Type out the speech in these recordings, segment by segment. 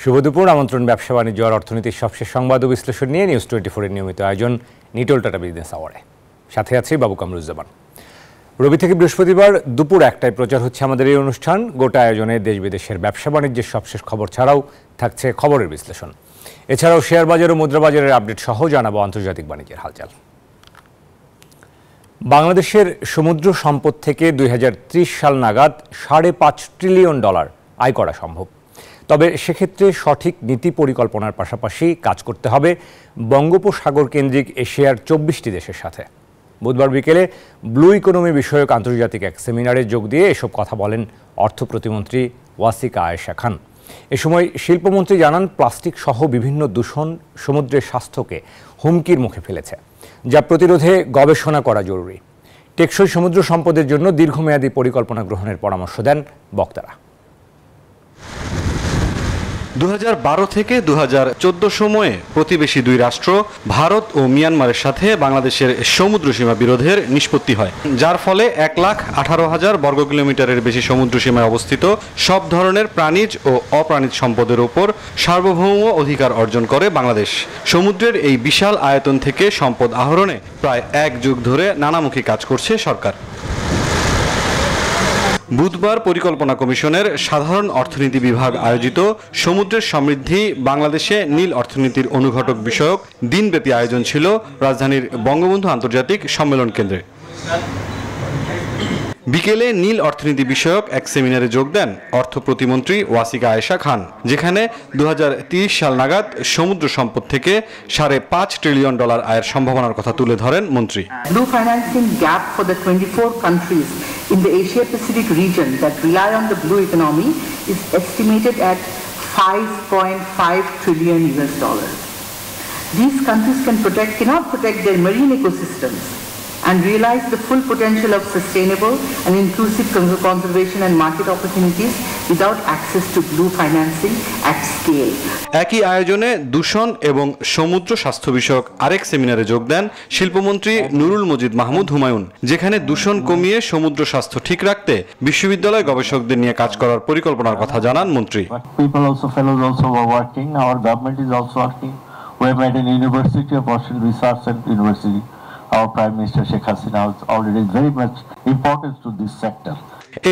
শুভ দুপুর। আমন্ত্রণ ব্যবসা বাণিজ্য আর অর্থনীতির সবশেষ সংবাদ ও বিশ্লেষণ নিয়ে নিউজ 24 এর নিয়মিত আয়োজন নিটোল টাটা বিজনেস আওয়ারে। সাথে আছি বাবু কামরুজ্জামান। রবি থেকে বৃহস্পতিবার দুপুর 1টায় প্রচার হচ্ছে আমাদের এই অনুষ্ঠান। গোটা আয়োজনে দেশ বিদেশের ব্যবসা বাণিজ্যের সবশেষ খবর ছাড়াও থাকছে খবরের বিশ্লেষণ। এছাড়াও শেয়ার বাজার ও মুদ্রা বাজারের আপডেট সহ জানাবো আন্তর্জাতিক বাণিজ্যের হালচাল। বাংলাদেশের সমুদ্র সম্পদ থেকে 2030 সাল নাগাদ $5.5 ট্রিলিয়ন আয় করা সম্ভব। তবে সেক্ষেত্রে সঠিক নীতি পরিকল্পনার পাশাপাশি কাজ করতে হবে বঙ্গোপসাগর কেন্দ্রিক এশিয়ার 24টি দেশের সাথে। বুধবার বিকেলে ব্লু ইকোনমি বিষয়ক আন্তর্জাতিক এক সেমিনারে যোগ দিয়ে এসব কথা বলেন অর্থ প্রতিমন্ত্রী ওয়াসিকা আয়েশা খান। এ সময় শিল্পমন্ত্রী জানান, প্লাস্টিক সহ বিভিন্ন দূষণ সমুদ্রের স্বাস্থ্যকে হুমকির মুখে ফেলেছে, যা প্রতিরোধে গবেষণা করা জরুরি। টেকসই সমুদ্র সম্পদের জন্য দীর্ঘমেয়াদী পরিকল্পনা গ্রহণের পরামর্শ দেন বক্তারা। 2012 থেকে 2014 সময়ে প্রতিবেশী দুই রাষ্ট্র ভারত ও মিয়ানমারের সাথে বাংলাদেশের সমুদ্র সীমা বিরোধের নিষ্পত্তি হয়, যার ফলে 1,18,000 বর্গ কিলোমিটারের বেশি সমুদ্র সীমায় অবস্থিত সব ধরনের প্রাণীজ ও অপ্রাণীজ সম্পদের উপর সার্বভৌম অধিকার অর্জন করে বাংলাদেশ। সমুদ্রের এই বিশাল আয়তন থেকে সম্পদ আহরণে প্রায় 1 যুগ ধরে নানামুখী কাজ করছে সরকার। বুধবার পরিকল্পনা কমিশনের সাধারণ অর্থনীতি বিভাগ আয়োজিত সমুদ্রের সমৃদ্ধি বাংলাদেশে নীল অর্থনীতির অনুঘটক বিষয়ক দিনব্যাপী আয়োজন ছিল রাজধানীর বঙ্গবন্ধু আন্তর্জাতিক সম্মেলন কেন্দ্রে। বিকেলে নীল অর্থনীতি বিষয়ক এক সেমিনারে যোগ দেন অর্থ প্রতিমন্ত্রী ওয়াসিকা আয়েশা খান, যেখানে 2030 সাল নাগাদ সমুদ্র সম্পদ থেকে $5.5 ট্রিলিয়ন আয়ের সম্ভাবনার কথা তুলে ধরেন মন্ত্রী। Blue financing gap for the 24 countries in the Asia-Pacific region that rely on the blue economy is estimated at $5.5 trillion. These countries cannot protect their marine ecosystems and realize the full potential of sustainable and inclusive conservation and market opportunities without access to blue financing at scale. একই আয়োজনে দূষণ এবং সমুদ্র স্বাস্থ্য বিষয়ক আরেক সেমিনারে যোগ দেন শিল্পমন্ত্রী নুরুল মজিদ মাহমুদ হুমায়ুন, যেখানে দূষণ কমিয়ে সমুদ্র স্বাস্থ্য ঠিক রাখতে বিশ্ববিদ্যালয় গবেষকদের নিয়ে কাজ করার পরিকল্পনার কথা জানান মন্ত্রী। Our Prime Minister Sheikh Hasina has already very much importance to this sector.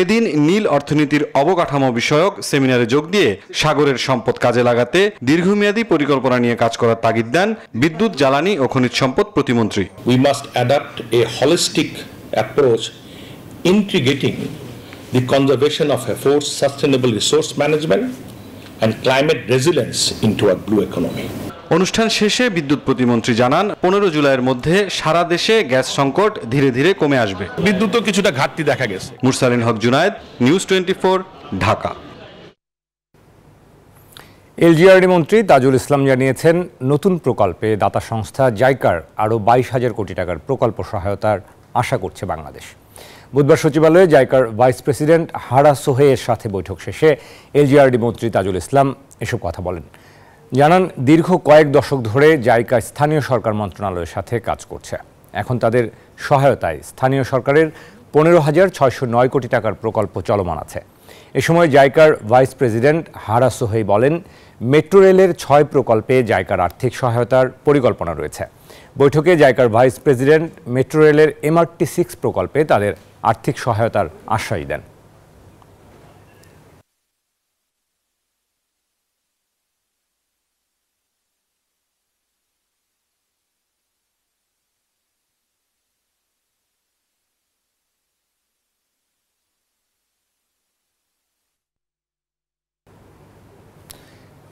এদিন নীল অর্থনীতির অবকাঠামো বিষয়ক সেমিনারে যোগ দিয়ে সাগরের সম্পদ কাজে লাগাতে দীর্ঘমেয়াদী পরিকল্পনা নিয়ে কাজ করার তাগিদ দেন বিদ্যুৎ, জ্বালানি ও খনিজ সম্পদ প্রতিমন্ত্রী। We must adopt a holistic approach integrating the conservation of efforts, sustainable resource management and climate resilience into a blue economy. অনুষ্ঠান শেষে বিদ্যুৎ প্রতিমন্ত্রী জানান, 15 জুলাইয়ের মধ্যে সারা দেশে গ্যাস সংকট ধীরে ধীরে কমে আসবে। বিদ্যুৎও কিছুটা ঘাটতি দেখা গেছে। মুরসালিন হক জুনায়েদ, নিউজ 24, ঢাকা। এলজিআরডি মন্ত্রী তাজুল ইসলাম জানিয়েছেন, নতুন প্রকল্পে দাতা সংস্থা জাইকার আরও 22,000 কোটি টাকার প্রকল্প সহায়তার আশা করছে বাংলাদেশ। বুধবার সচিবালয়ে জাইকার ভাইস প্রেসিডেন্ট হারা সোহের সাথে বৈঠক শেষে এলজিআরডি মন্ত্রী তাজুল ইসলাম এসব কথা বলেন। জানান, দীর্ঘ কয়েক দশক ধরে জাইকা স্থানীয় সরকার মন্ত্রণালয়ের সাথে কাজ করছে। এখন তাদের সহায়তায় স্থানীয় সরকারের 15,609 কোটি টাকার প্রকল্প চলমান আছে। এ সময় জাইকার ভাইস প্রেসিডেন্ট হারা সোহেই বলেন, মেট্রো রেলের 6 প্রকল্পে জাইকার আর্থিক সহায়তার পরিকল্পনা রয়েছে। বৈঠকে জাইকার ভাইস প্রেসিডেন্ট মেট্রো রেলের MRT6 প্রকল্পে তাদের আর্থিক সহায়তার আশ্বাস দেন।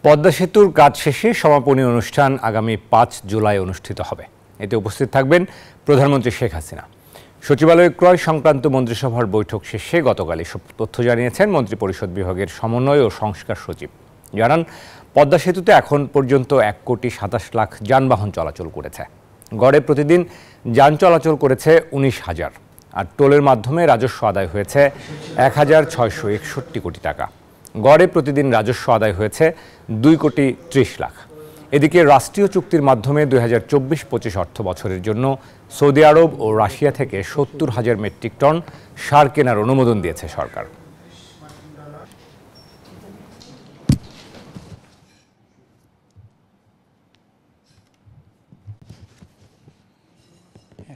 পদ্মা সেতুর কাজ শেষে সমাপনী অনুষ্ঠান আগামী 5 জুলাই অনুষ্ঠিত হবে। এতে উপস্থিত থাকবেন প্রধানমন্ত্রী শেখ হাসিনা। সচিবালয়ে ক্রয় সংক্রান্ত মন্ত্রিসভার বৈঠক শেষে গতকাল এসব তথ্য জানিয়েছেন মন্ত্রিপরিষদ বিভাগের সমন্বয় ও সংস্কার সচিব। জানান, পদ্মা সেতুতে এখন পর্যন্ত 1,27,00,000 যানবাহন চলাচল করেছে। গড়ে প্রতিদিন যান চলাচল করেছে 19,000, আর টোলের মাধ্যমে রাজস্ব আদায় হয়েছে 1,661 কোটি টাকা। গড়ে প্রতিদিন রাজস্ব আদায় হয়েছে 2,30,00,000 টাকা। এদিকে রাষ্ট্রীয় চুক্তির মাধ্যমে 2024-25 অর্থ বছরের জন্য সৌদি আরব ও রাশিয়া থেকে 70,000 মেট্রিক টন সার কেনার অনুমোদন দিয়েছে সরকার।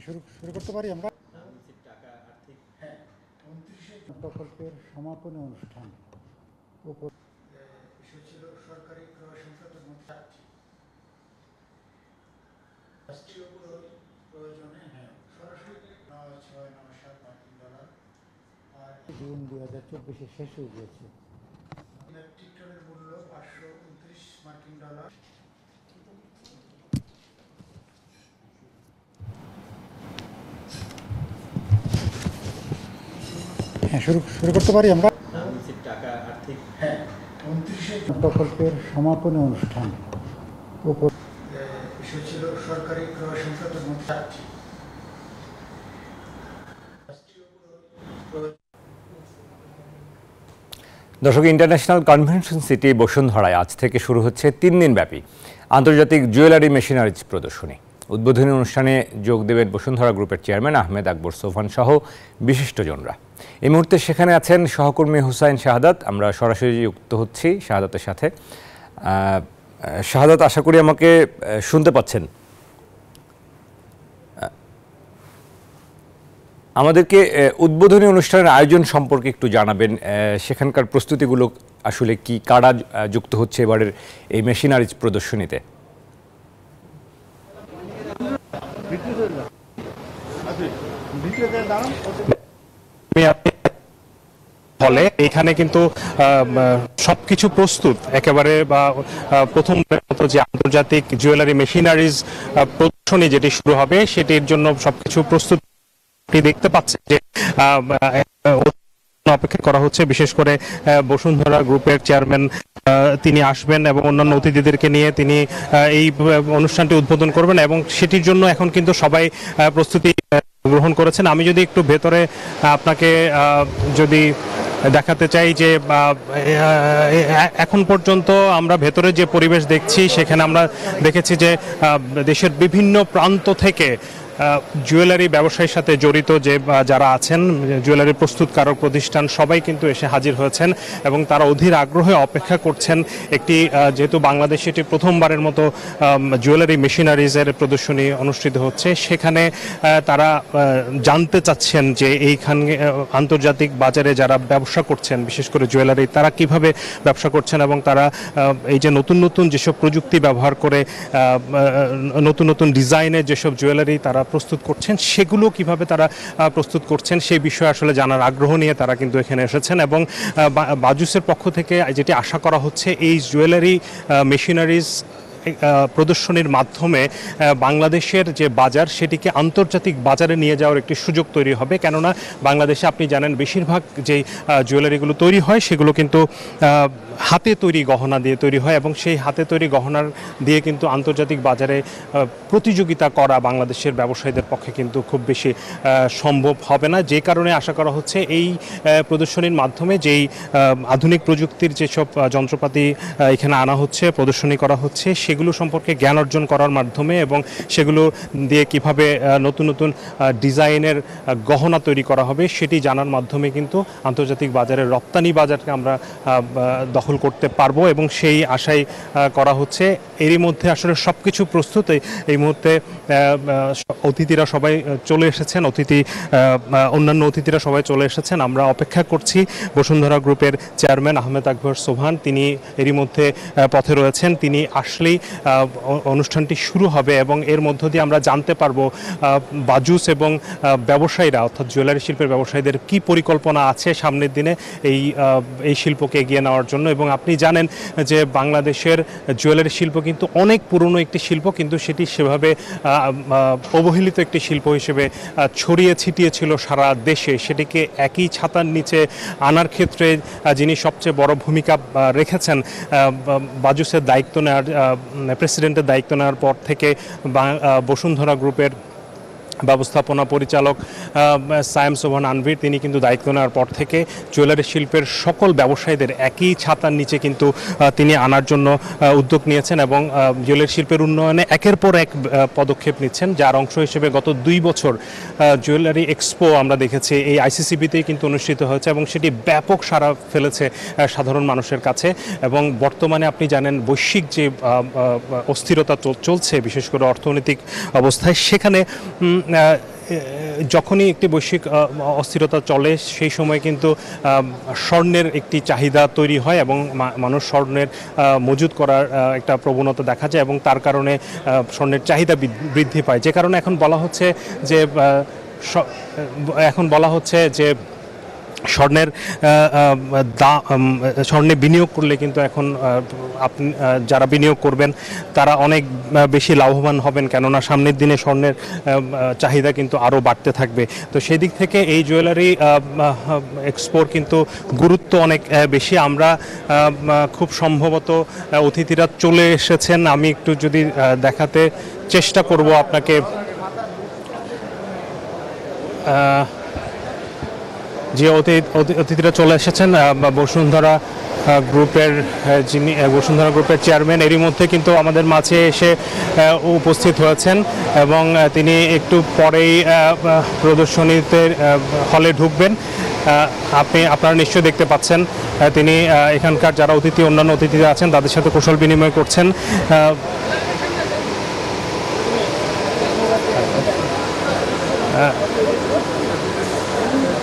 শুরু করতে পারি আমরা। প্রকল্পের সমাপনী অনুষ্ঠান ছিল সরকারি ক্রয় সংক্রান্ত রাষ্ট্রীয় প্রয়োজনে সরাসরি $9.7 আর জুন 2024 শেষ হয়ে গিয়েছে। ইলেকট্রিক টনের মূল্য $529। শুরু করতে পারি আমরা। প্রকল্পের সমাপনী অনুষ্ঠান ছিল সরকারি ক্রয় সংক্রান্ত দর্শক, ইন্টারন্যাশনাল কনভেনশন সিটি বসুন্ধরায় আজ থেকে শুরু হচ্ছে 3 দিনব্যাপী আন্তর্জাতিক জুয়েলারি মেশিনারিজ প্রদর্শনী। উদ্বোধনী অনুষ্ঠানে যোগ দেবেন বসুন্ধরা গ্রুপের চেয়ারম্যান আহমেদ আকবর সোবহান সহ বিশিষ্টজনরা। এই মুহূর্তে সেখানে আছেন সহকর্মী হুসাইন শাহাদাত। আমরা সরাসরি যুক্ত হচ্ছি শাহাদাতের সাথে। শাহাদাত, আশা করি আমাকে শুনতে পাচ্ছেন। আমাদেরকে উদ্বোধনী অনুষ্ঠানের আয়োজন সম্পর্কে একটু জানাবেন। সেখানকার প্রস্তুতিগুলো আসলে কি, কারা যুক্ত হচ্ছে এবারের এই মেশিনারিজ প্রদর্শনীতে? ফলে এখানে কিন্তু সবকিছু প্রস্তুত একেবারে, বা প্রথম মতো যে আন্তর্জাতিক জুয়েলারি মেশিনারিজ প্রদর্শনী যেটি শুরু হবে সেটির জন্য সবকিছু প্রস্তুত দেখতে পাচ্ছে যে অপেক্ষা করা হচ্ছে। বিশেষ করে বসুন্ধরা গ্রুপের চেয়ারম্যান তিনি আসবেন এবং অন্যান্য অতিথিদেরকে নিয়ে তিনি এই অনুষ্ঠানটি উদ্বোধন করবেন এবং সেটির জন্য এখন কিন্তু সবাই প্রস্তুতি গ্রহণ করেছেন। আমি যদি একটু ভেতরে আপনাকে যদি দেখাতে চাই যে এখন পর্যন্ত আমরা ভেতরে যে পরিবেশ দেখছি সেখানে আমরা দেখেছি যে দেশের বিভিন্ন প্রান্ত থেকে জুয়েলারি ব্যবসায়ের সাথে জড়িত যে যারা আছেন, জুয়েলারি প্রস্তুতকারক প্রতিষ্ঠান, সবাই কিন্তু এসে হাজির হয়েছেন এবং তারা অধীর আগ্রহে অপেক্ষা করছেন একটি, যেহেতু বাংলাদেশে এটি প্রথমবারের মতো জুয়েলারি মেশিনারিজের প্রদর্শনী অনুষ্ঠিত হচ্ছে, সেখানে তারা জানতে চাচ্ছেন যে এইখানে আন্তর্জাতিক বাজারে যারা ব্যবসা করছেন, বিশেষ করে জুয়েলারি, তারা কিভাবে ব্যবসা করছেন এবং তারা এই যে নতুন নতুন যেসব প্রযুক্তি ব্যবহার করে নতুন নতুন ডিজাইনের যেসব জুয়েলারি তারা প্রস্তুত করছেন সেগুলো কিভাবে তারা প্রস্তুত করছেন সেই বিষয়ে আসলে জানার আগ্রহ নিয়ে তারা কিন্তু এখানে এসেছেন। এবং বাজুসের পক্ষ থেকে যেটি আশা করা হচ্ছে, এই জুয়েলারি মেশিনারিজ প্রদর্শনীর মাধ্যমে বাংলাদেশের যে বাজার সেটিকে আন্তর্জাতিক বাজারে নিয়ে যাওয়ার একটি সুযোগ তৈরি হবে। কেননা বাংলাদেশে আপনি জানেন বেশিরভাগ যে জুয়েলারিগুলো তৈরি হয় সেগুলো কিন্তু হাতে তৈরি গহনা দিয়ে তৈরি হয় এবং সেই হাতে তৈরি গহনার দিয়ে কিন্তু আন্তর্জাতিক বাজারে প্রতিযোগিতা করা বাংলাদেশের ব্যবসায়ীদের পক্ষে কিন্তু খুব বেশি সম্ভব হবে না। যে কারণে আশা করা হচ্ছে এই প্রদর্শনীর মাধ্যমে যেই আধুনিক প্রযুক্তির যেসব যন্ত্রপাতি এখানে আনা হচ্ছে, প্রদর্শনী করা হচ্ছে, সেগুলো সম্পর্কে জ্ঞান অর্জন করার মাধ্যমে এবং সেগুলো দিয়ে কিভাবে নতুন নতুন ডিজাইনের গহনা তৈরি করা হবে সেটি জানার মাধ্যমে কিন্তু আন্তর্জাতিক বাজারের রপ্তানি বাজারকে আমরা দখল করতে পারবো এবং সেই আশাই করা হচ্ছে। এরই মধ্যে আসলে সব কিছু প্রস্তুত। এই মুহূর্তে অতিথিরা সবাই চলে এসেছেন, অন্যান্য অতিথিরা সবাই চলে এসেছেন। আমরা অপেক্ষা করছি বসুন্ধরা গ্রুপের চেয়ারম্যান আহমেদ আকবর সোবহান, তিনি এরই মধ্যে পথে রয়েছেন। তিনি আসলেই অনুষ্ঠানটি শুরু হবে এবং এর মধ্য দিয়ে আমরা জানতে পারবো বাজুস এবং ব্যবসায়ীরা, অর্থাৎ জুয়েলারি শিল্পের ব্যবসায়ীদের কি পরিকল্পনা আছে সামনের দিনে এই শিল্পকে এগিয়ে নেওয়ার জন্য। এবং আপনি জানেন যে বাংলাদেশের জুয়েলারি শিল্প কিন্তু অনেক পুরনো একটি শিল্প, কিন্তু সেটি সেভাবে অবহেলিত একটি শিল্প হিসেবে ছড়িয়ে ছিটিয়ে ছিল সারা দেশে। সেটিকে একই ছাতার নিচে আনার ক্ষেত্রে যিনি সবচেয়ে বড় ভূমিকা রেখেছেন, বাজুসের দায়িত্ব নেওয়ার, প্রেসিডেন্টের দায়িত্ব নেওয়ার পর থেকে বসুন্ধরা গ্রুপের ব্যবস্থাপনা পরিচালক সায়েম সোবহান আনভীর, তিনি কিন্তু দায়িত্ব নেওয়ার পর থেকে জুয়েলারি শিল্পের সকল ব্যবসায়ীদের একই ছাতার নিচে কিন্তু তিনি আনার জন্য উদ্যোগ নিয়েছেন এবং জুয়েলারি শিল্পের উন্নয়নে একের পর এক পদক্ষেপ নিচ্ছেন। যার অংশ হিসেবে গত 2 বছর জুয়েলারি এক্সপো আমরা দেখেছি এই আইসিসিবিতেই কিন্তু অনুষ্ঠিত হয়েছে এবং সেটি ব্যাপক সাড়া ফেলেছে সাধারণ মানুষের কাছে। এবং বর্তমানে আপনি জানেন বৈশ্বিক যে অস্থিরতা চলছে, বিশেষ করে অর্থনৈতিক অবস্থায়, সেখানে যখনই একটি বৈশ্বিক অস্থিরতা চলে সেই সময় কিন্তু স্বর্ণের একটি চাহিদা তৈরি হয় এবং মানুষ স্বর্ণের মজুত করার একটা প্রবণতা দেখা যায় এবং তার কারণে স্বর্ণের চাহিদা বৃদ্ধি পায়, যে কারণে এখন বলা হচ্ছে যে স্বর্ণে বিনিয়োগ করলে কিন্তু এখন আপনি যারা বিনিয়োগ করবেন তারা অনেক বেশি লাভবান হবেন, কেননা সামনের দিনে স্বর্ণের চাহিদা কিন্তু আরও বাড়তে থাকবে। তো সেই দিক থেকে এই জুয়েলারি এক্সপোর কিন্তু গুরুত্ব অনেক বেশি। আমরা খুব সম্ভবত অতিথিরা চলে এসেছেন, আমি একটু যদি দেখাতে চেষ্টা করব আপনাকে। যে অতিথিরা চলে এসেছেন বসুন্ধরা গ্রুপের চেয়ারম্যান এরই মধ্যে কিন্তু আমাদের মাঝে এসে উপস্থিত হয়েছেন এবং তিনি একটু পরেই প্রদর্শনীতে হলে ঢুকবেন। আপনারা নিশ্চয়ই দেখতে পাচ্ছেন তিনি এখানকার যারা অন্যান্য অতিথিরা আছেন তাদের সাথে কুশল বিনিময় করছেন।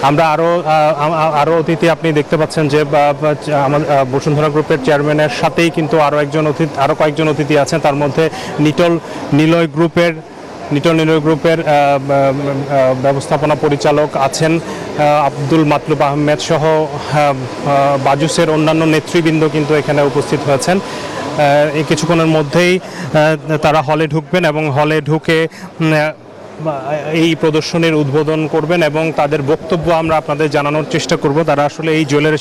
আমরা আরও অতিথি আপনি দেখতে পাচ্ছেন যে আমাদের বসুন্ধরা গ্রুপের চেয়ারম্যানের সাথেই কিন্তু আরও কয়েকজন অতিথি আছেন, তার মধ্যে নিটল নিলয় গ্রুপের ব্যবস্থাপনা পরিচালক আছেন আব্দুল মাতলুব আহমেদ সহ বাজুসের অন্যান্য নেতৃবৃন্দ কিন্তু এখানে উপস্থিত হয়েছেন। এই কিছুক্ষণের মধ্যেই তারা হলে ঢুকবেন এবং হলে ঢুকে এই প্রদর্শনীর উদ্বোধন করবেন এবং তাদের বক্তব্য আমরা আপনাদের জানানোর চেষ্টা করব। তারা আসলে এই জুয়েলারি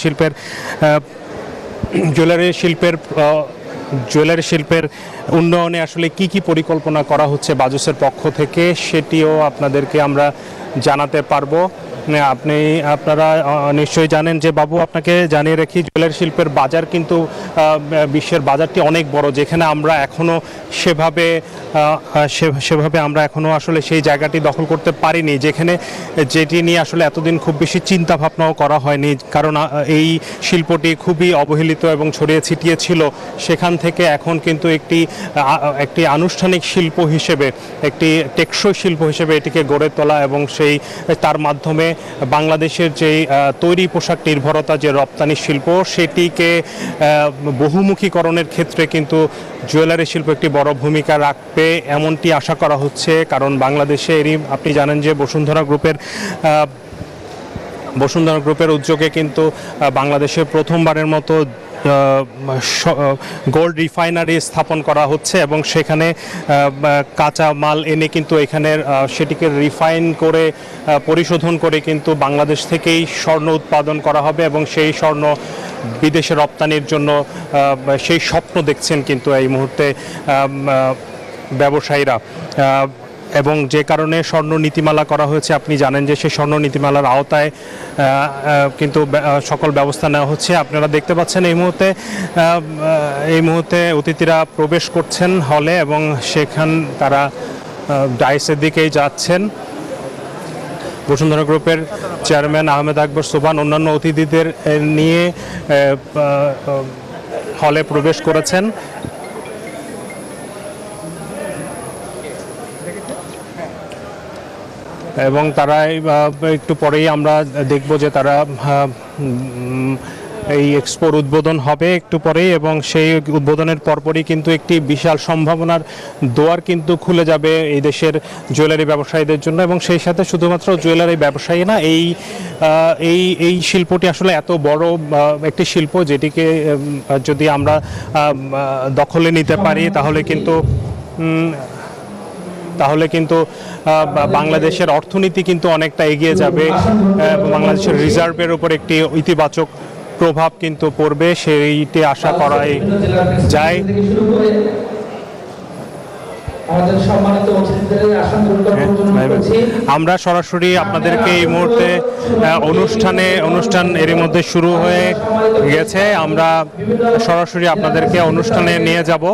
শিল্পের উন্নয়নে আসলে কি পরিকল্পনা করা হচ্ছে বাজুসের পক্ষ থেকে সেটিও আপনাদেরকে আমরা জানাতে পারবো। আপনারা নিশ্চয়ই জানেন যে বাবু, আপনাকে জানিয়ে রাখি জুয়েলারি শিল্পের বাজার কিন্তু বিশ্বের বাজারটি অনেক বড়, যেখানে আমরা এখনও সেভাবে আমরা এখনও আসলে সেই জায়গাটি দখল করতে পারিনি, যেটি নিয়ে আসলে এতদিন খুব বেশি চিন্তা ভাবনাও করা হয়নি, কারণ এই শিল্পটি খুবই অবহেলিত এবং ছড়িয়ে ছিটিয়ে ছিল। সেখান থেকে এখন কিন্তু একটি আনুষ্ঠানিক শিল্প হিসেবে, একটি টেকসই শিল্প হিসেবে এটিকে গড়ে তোলা এবং তার মাধ্যমে বাংলাদেশের যে তৈরি পোশাক নির্ভরতা যে রপ্তানি শিল্প সেটিকে বহুমুখীকরণের ক্ষেত্রে কিন্তু জুয়েলারি শিল্প একটি বড় ভূমিকা রাখবে এমনটি আশা করা হচ্ছে। কারণ বাংলাদেশে আপনি জানেন যে বসুন্ধরা গ্রুপের উদ্যোগে কিন্তু বাংলাদেশে প্রথমবারের মতো গোল্ড রিফাইনারি স্থাপন করা হচ্ছে এবং সেখানে কাঁচা মাল এনে কিন্তু এখানের সেটিকে রিফাইন করে পরিশোধন করে কিন্তু বাংলাদেশ থেকেই স্বর্ণ উৎপাদন করা হবে এবং সেই স্বর্ণ বিদেশে রপ্তানির জন্য সেই স্বপ্ন দেখছেন কিন্তু এই মুহূর্তে ব্যবসায়ীরা। এবং যে কারণে স্বর্ণ নীতিমালা করা হয়েছে, আপনি জানেন যে সেই স্বর্ণ নীতিমালার আওতায় কিন্তু সকল ব্যবস্থা নেওয়া হচ্ছে। আপনারা দেখতে পাচ্ছেন এই মুহূর্তে অতিথিরা প্রবেশ করছেন হলে এবং তারা ডাইসের দিকেই যাচ্ছেন। বসুন্ধরা গ্রুপের চেয়ারম্যান আহমেদ আকবর সোবহান অন্যান্য অতিথিদের নিয়ে হলে প্রবেশ করেছেন। এবং তারা একটু পরেই আমরা দেখব যে তারা এই এক্সপোর উদ্বোধন হবে একটু পরেই এবং সেই উদ্বোধনের পরপরই কিন্তু একটি বিশাল সম্ভাবনার দুয়ার কিন্তু খুলে যাবে এই দেশের জুয়েলারি ব্যবসায়ীদের জন্য। এবং সেই সাথে শুধুমাত্র জুয়েলারি ব্যবসায়ী না, এই শিল্পটি আসলে এত বড় একটি শিল্প যেটিকে যদি আমরা দখলে নিতে পারি তাহলে কিন্তু বাংলাদেশের অর্থনীতি কিন্তু অনেকটা এগিয়ে যাবে। বাংলাদেশের রিজার্ভের উপর একটি ইতিবাচক প্রভাব কিন্তু পড়বে, সেইটি আশা করাই যায়। আমরা সরাসরি আপনাদেরকে এই মুহূর্তে অনুষ্ঠান এরই মধ্যে শুরু হয়ে গেছে। আমরা সরাসরি আপনাদেরকে অনুষ্ঠানে নিয়ে যাব,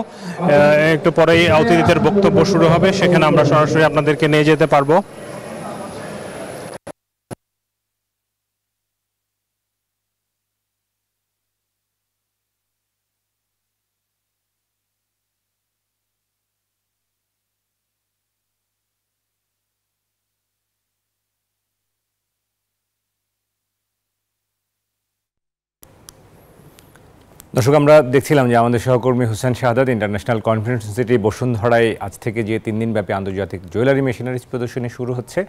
একটু পরেই অতিথিদের বক্তব্য শুরু হবে, সেখানে আমরা সরাসরি আপনাদেরকে নিয়ে যেতে পারবো। দর্শক, আমরা দেখছিলাম যে আমাদের সহকর্মী হুসেন শাহাদাত ইন্টারন্যাশনাল কনফারেন্স সিটি বসুন্ধরায় আজ থেকে যে 3 দিনব্যাপী আন্তর্জাতিক জুয়েলারি মেশিনারিজ প্রদর্শনী শুরু হচ্ছে,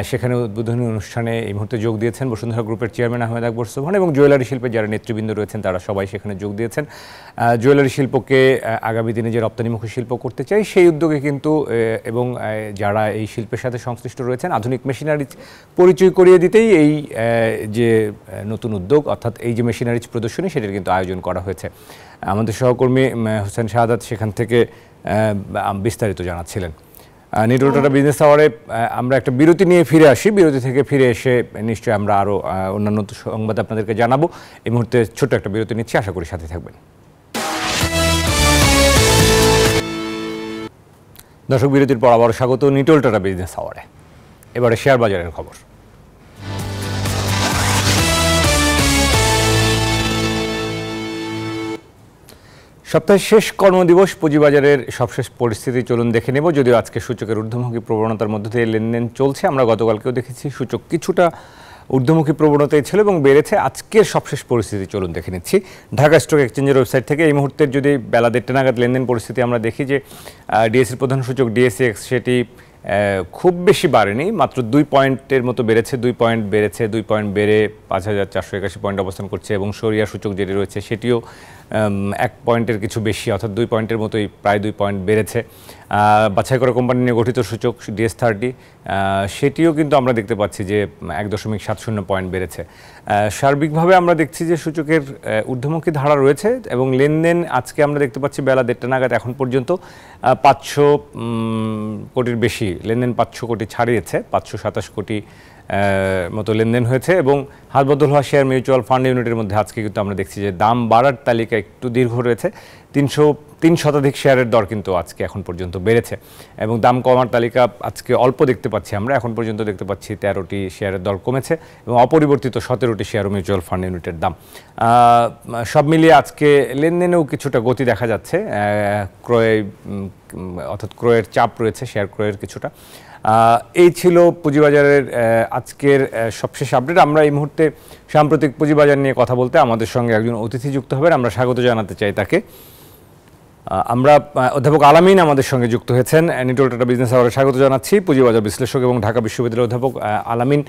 সেখানে উদ্বোধনী অনুষ্ঠানে এই মুহূর্তে যোগ দিয়েছেন বসুন্ধরা গ্রুপের চেয়ারম্যান আহমেদ আকবর সোবহান এবং জুয়েলারি শিল্পে যারা নেতৃবৃন্দ রয়েছেন তারা সবাই সেখানে যোগ দিয়েছেন। জুয়েলারি শিল্পকে আগামী দিনে যে রপ্তানিমুখী শিল্প করতে চাই সেই উদ্যোগে কিন্তু এবং যারা এই শিল্পের সাথে সংশ্লিষ্ট রয়েছেন আধুনিক মেশিনারিজ পরিচয় করিয়ে দিতেই এই যে নতুন উদ্যোগ অর্থাৎ এই যে মেশিনারিজ প্রদর্শনী সেটার কিন্তু আয়োজন করা হয়েছে। আমাদের সহকর্মী হুসেন শাহাদাত সেখান থেকে বিস্তারিত জানাচ্ছিলেন। নিটল টাটা বিজনেস আওয়ারে আমরা একটা বিরতি নিয়ে ফিরে আসি। বিরতি থেকে ফিরে এসে নিশ্চয়ই আমরা আরও অন্যান্য সংবাদ আপনাদেরকে জানাবো। এই মুহূর্তে ছোট্ট একটা বিরতি নিচ্ছি, আশা করি সাথে থাকবেন। দর্শক, বিরতির পর আবারও স্বাগত নিটল টাটা বিজনেস আওয়ারে। এবারে শেয়ার বাজারের খবর। সপ্তাহের শেষ কর্মদিবস পুঁজিবাজারের সবশেষ পরিস্থিতি চলুন দেখে নেব। যদিও আজকে সূচকের ঊর্ধ্বমুখী প্রবণতার মধ্যে দিয়ে লেনদেন চলছে, আমরা গতকালকেও দেখেছি সূচক কিছুটা ঊর্ধ্বমুখী প্রবণতায় ছিল এবং বেড়েছে। আজকের সবশেষ পরিস্থিতি চলুন দেখে নিচ্ছি ঢাকা স্টক এক্সচেঞ্জের ওয়েবসাইট থেকে। এই মুহূর্তের যদি বেলা 1:30 নাগাদ লেনদেন পরিস্থিতি আমরা দেখি যে ডিএসসির প্রধান সূচক ডিএসএক্স সেটি খুব বেশি বাড়েনি, মাত্র 2 পয়েন্টের মতো বেড়েছে। 2 পয়েন্ট বেড়েছে, 2 পয়েন্ট বেড়ে 5481 পয়েন্ট অবস্থান করছে এবং সরিয়া সূচক যেটি রয়েছে সেটিও 1 পয়েন্টের কিছু বেশি অর্থাৎ 2 পয়েন্টের মতোই প্রায় 2 পয়েন্ট বেড়েছে। বাছাই করা কোম্পানি নিয়ে গঠিত সূচক DS30 সেটিও কিন্তু আমরা দেখতে পাচ্ছি যে 1.70 পয়েন্ট বেড়েছে। সার্বিকভাবে আমরা দেখছি যে সূচকের ঊর্ধ্বমুখী ধারা রয়েছে এবং লেনদেন আজকে আমরা দেখতে পাচ্ছি বেলা 1:30 নাগাদ এখন পর্যন্ত 500 কোটির বেশি লেনদেন, 500 কোটি ছাড়িয়েছে, 527 কোটি মতো লেনদেন হয়েছে এবং হাতবদল হওয়া শেয়ার মিউচুয়াল ফান্ড ইউনিটের মধ্যে আজকে কিন্তু আমরা দেখছি যে দাম বাড়ার তালিকা একটু দীর্ঘ রয়েছে। 303 শেয়ারের দর কিন্তু আজকে এখন পর্যন্ত বেড়েছে এবং দাম কমার তালিকা আজকে অল্প দেখতে পাচ্ছি আমরা। এখন পর্যন্ত দেখতে পাচ্ছি 13টি শেয়ারের দর কমেছে এবং অপরিবর্তিত 17টি শেয়ার ও মিউচুয়াল ফান্ড ইউনিটের দাম। সব মিলিয়ে আজকে লেনদেনেও কিছুটা গতি দেখা যাচ্ছে, ক্রয় অর্থাৎ ক্রয়ের চাপ রয়েছে, শেয়ার ক্রয়ের কিছুটা। এই ছিল পুঁজিবাজারের আজকের সবশেষ আপডেট। আমরা এই মুহূর্তে সাম্প্রতিক পুঁজিবাজার নিয়ে কথা বলতে আমাদের সঙ্গে একজন অতিথি যুক্ত হবেন, আমরা স্বাগত জানাতে চাই তাকে। আমরা অধ্যাপক আলামিন আমাদের সঙ্গে যুক্ত হয়েছেন। নিটল টাটা বিজনেস আওয়ারে স্বাগত জানাচ্ছি পুঁজিবাজার বিশ্লেষক এবং ঢাকা বিশ্ববিদ্যালয়ের অধ্যাপক আলামিন,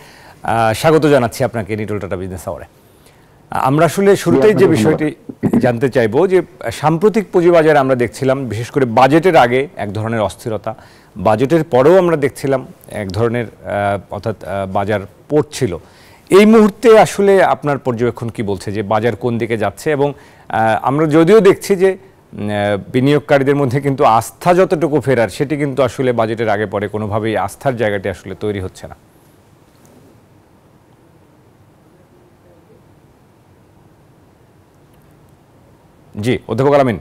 স্বাগত জানাচ্ছি আপনাকে নিটল টাটা বিজনেস আওয়ারে। আমরা আসলে শুরুতেই যে বিষয়টি জানতে চাইবো যে সাম্প্রতিক পুঁজিবাজারে আমরা দেখছিলাম বিশেষ করে বাজেটের আগে এক ধরনের অস্থিরতা, বাজেটের পরেও আমরা দেখছিলাম এক ধরনের অর্থাৎ বাজার পড়ছিল। এই মুহূর্তে আসলে আপনার পর্যবেক্ষণ কি বলছে যে বাজার কোন দিকে যাচ্ছে? এবং আমরা যদিও দেখছি যে বিনিয়োগকারীদের মধ্যে কিন্তু আস্থা যতটুকু ফেরার সেটি কিন্তু আসলে বাজেটের আগে পরে কোনোভাবেই আস্থার জায়গাটি আসলে তৈরি হচ্ছে না। জি, অধ্যাপক আলামিন।